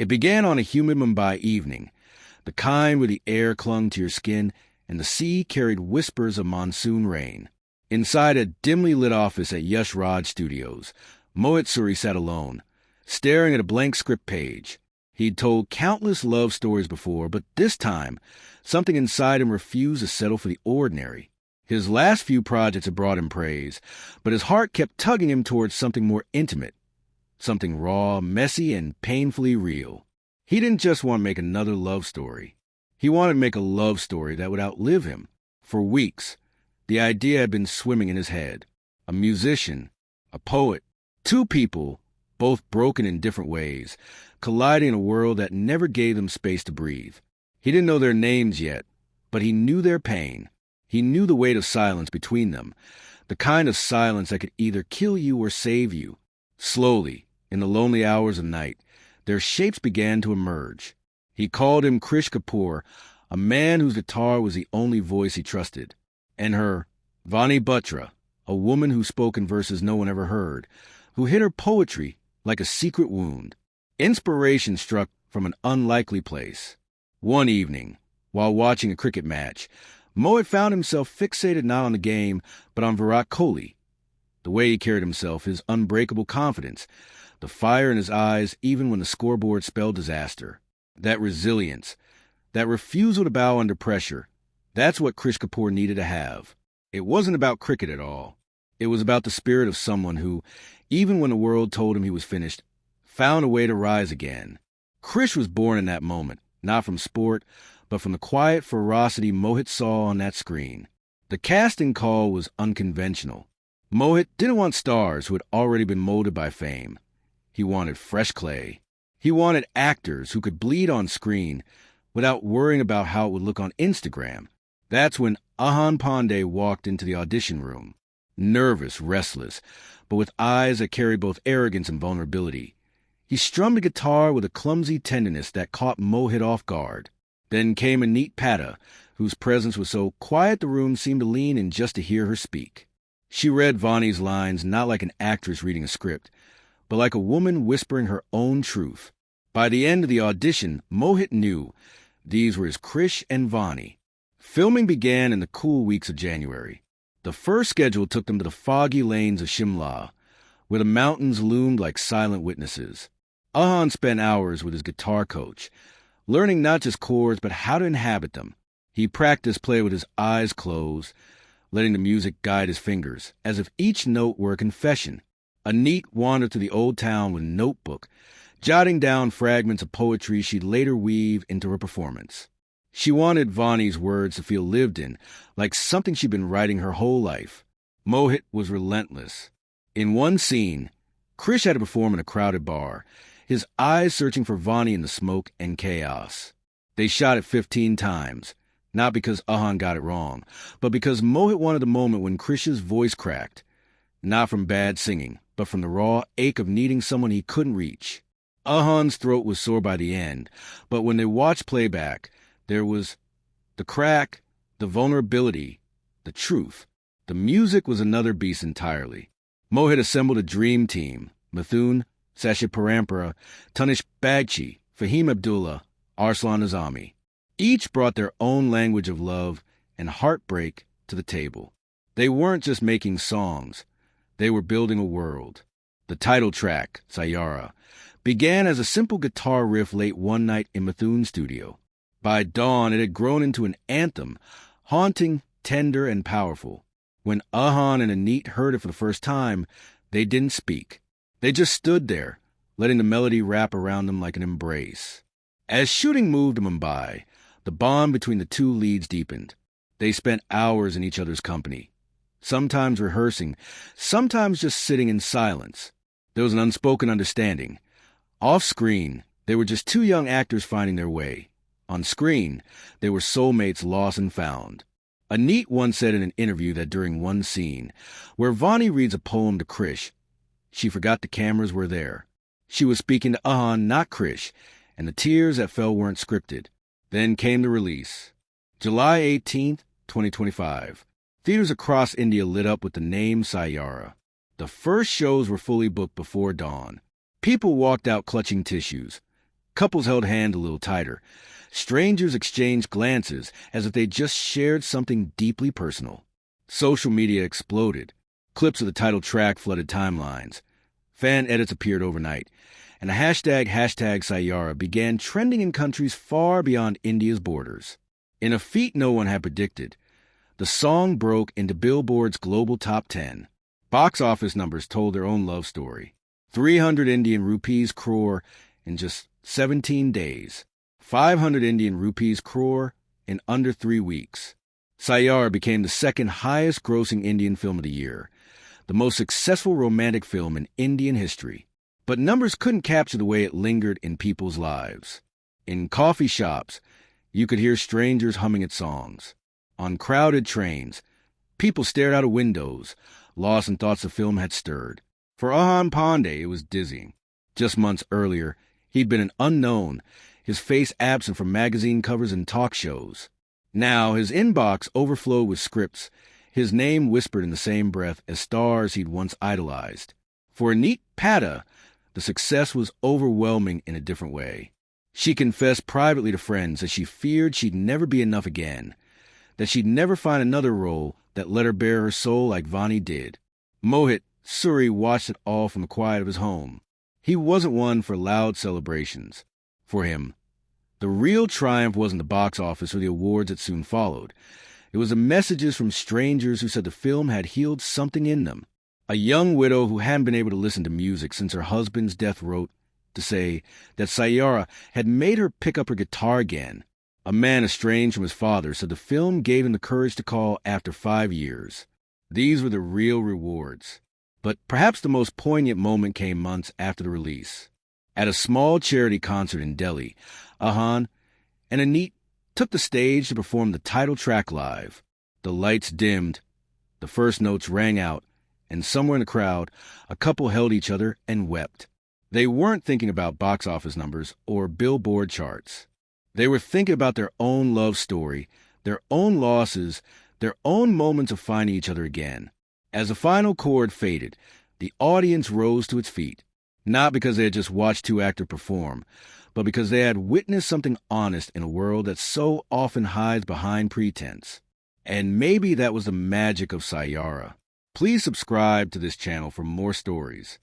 It began on a humid Mumbai evening, the kind where the air clung to your skin and the sea carried whispers of monsoon rain. Inside a dimly lit office at Yash Raj Studios, Mohit Suri sat alone, staring at a blank script page. He'd told countless love stories before, but this time, something inside him refused to settle for the ordinary. His last few projects had brought him praise, but his heart kept tugging him towards something more intimate, something raw, messy, and painfully real. He didn't just want to make another love story. He wanted to make a love story that would outlive him. For weeks, the idea had been swimming in his head. A musician, a poet, two people, both broken in different ways, colliding in a world that never gave them space to breathe. He didn't know their names yet, but he knew their pain. He knew the weight of silence between them, the kind of silence that could either kill you or save you. Slowly, in the lonely hours of night, their shapes began to emerge. He called him Krish Kapoor, a man whose guitar was the only voice he trusted, and her, Vani Batra, a woman who spoke in verses no one ever heard, who hid her poetry like a secret wound. Inspiration struck from an unlikely place. One evening, while watching a cricket match, Mohit found himself fixated not on the game, but on Virat Kohli. The way he carried himself, his unbreakable confidence, the fire in his eyes even when the scoreboard spelled disaster. That resilience, that refusal to bow under pressure, that's what Krish Kapoor needed to have. It wasn't about cricket at all. It was about the spirit of someone who, even when the world told him he was finished, found a way to rise again. Krish was born in that moment, not from sport, but from the quiet ferocity Mohit saw on that screen. The casting call was unconventional. Mohit didn't want stars who had already been molded by fame. He wanted fresh clay. He wanted actors who could bleed on screen without worrying about how it would look on Instagram. That's when Ahan Pandey walked into the audition room, nervous, restless, but with eyes that carried both arrogance and vulnerability. He strummed a guitar with a clumsy tenderness that caught Mohit off guard. Then came Aneet Pata, whose presence was so quiet the room seemed to lean in just to hear her speak. She read Vani's lines not like an actress reading a script, but like a woman whispering her own truth. By the end of the audition, Mohit knew these were his Krish and Vani. Filming began in the cool weeks of January. The first schedule took them to the foggy lanes of Shimla, where the mountains loomed like silent witnesses. Ahan spent hours with his guitar coach, learning not just chords but how to inhabit them. He practiced play with his eyes closed, letting the music guide his fingers, as if each note were a confession. Aneet wandered to the old town with a notebook, jotting down fragments of poetry she'd later weave into her performance. She wanted Vani's words to feel lived in, like something she'd been writing her whole life. Mohit was relentless. In one scene, Krish had to perform in a crowded bar, his eyes searching for Vani in the smoke and chaos. They shot it 15 times, not because Ahan got it wrong, but because Mohit wanted the moment when Krish's voice cracked, not from bad singing, but from the raw ache of needing someone he couldn't reach. Ahan's throat was sore by the end, but when they watched playback, there was the crack, the vulnerability, the truth. The music was another beast entirely. Mohit assembled a dream team: Mithun, Sashit Parampara, Tanish Bagchi, Fahim Abdullah, Arslan Azami. Each brought their own language of love and heartbreak to the table. They weren't just making songs. They were building a world. The title track, Saiyaara, began as a simple guitar riff late one night in Mithun's studio. By dawn, it had grown into an anthem, haunting, tender, and powerful. When Ahan and Aneet heard it for the first time, they didn't speak. They just stood there, letting the melody wrap around them like an embrace. As shooting moved to Mumbai, the bond between the two leads deepened. They spent hours in each other's company, sometimes rehearsing, sometimes just sitting in silence. There was an unspoken understanding. Off-screen, they were just two young actors finding their way. On screen, they were soulmates lost and found. Aneet once said in an interview that during one scene, where Vani reads a poem to Krish, she forgot the cameras were there. She was speaking to Ahan, not Krish, and the tears that fell weren't scripted. Then came the release. July 18th, 2025. Theaters across India lit up with the name Saiyaara. The first shows were fully booked before dawn. People walked out clutching tissues. Couples held hands a little tighter. Strangers exchanged glances as if they'd just shared something deeply personal. Social media exploded. Clips of the title track flooded timelines. Fan edits appeared overnight, and the hashtag Saiyaara began trending in countries far beyond India's borders. In a feat no one had predicted, the song broke into Billboard's global top 10. Box office numbers told their own love story. 300 Indian rupees crore in just 17 days. 500 Indian rupees crore in under 3 weeks. Saiyaara became the second highest grossing Indian film of the year, the most successful romantic film in Indian history. But numbers couldn't capture the way it lingered in people's lives. In coffee shops, you could hear strangers humming its songs. On crowded trains, people stared out of windows, lost in thoughts the film had stirred. For Ahan Pandey, it was dizzying. Just months earlier, he'd been an unknown, his face absent from magazine covers and talk shows. Now his inbox overflowed with scripts, his name whispered in the same breath as stars he'd once idolized. For Aneet Pata, the success was overwhelming in a different way. She confessed privately to friends that she feared she'd never be enough again, that she'd never find another role that let her bare her soul like Vani did. Mohit Suri watched it all from the quiet of his home. He wasn't one for loud celebrations. For him, the real triumph wasn't the box office or the awards that soon followed. It was the messages from strangers who said the film had healed something in them. A young widow who hadn't been able to listen to music since her husband's death wrote to say that Saiyaara had made her pick up her guitar again. A man estranged from his father said the film gave him the courage to call after 5 years. These were the real rewards. But perhaps the most poignant moment came months after the release. At a small charity concert in Delhi, Ahan and Aneet took the stage to perform the title track live. The lights dimmed, the first notes rang out, and somewhere in the crowd, a couple held each other and wept. They weren't thinking about box office numbers or Billboard charts. They were thinking about their own love story, their own losses, their own moments of finding each other again. As the final chord faded, the audience rose to its feet, not because they had just watched two actors perform, but because they had witnessed something honest in a world that so often hides behind pretense. And maybe that was the magic of Saiyaara. Please subscribe to this channel for more stories.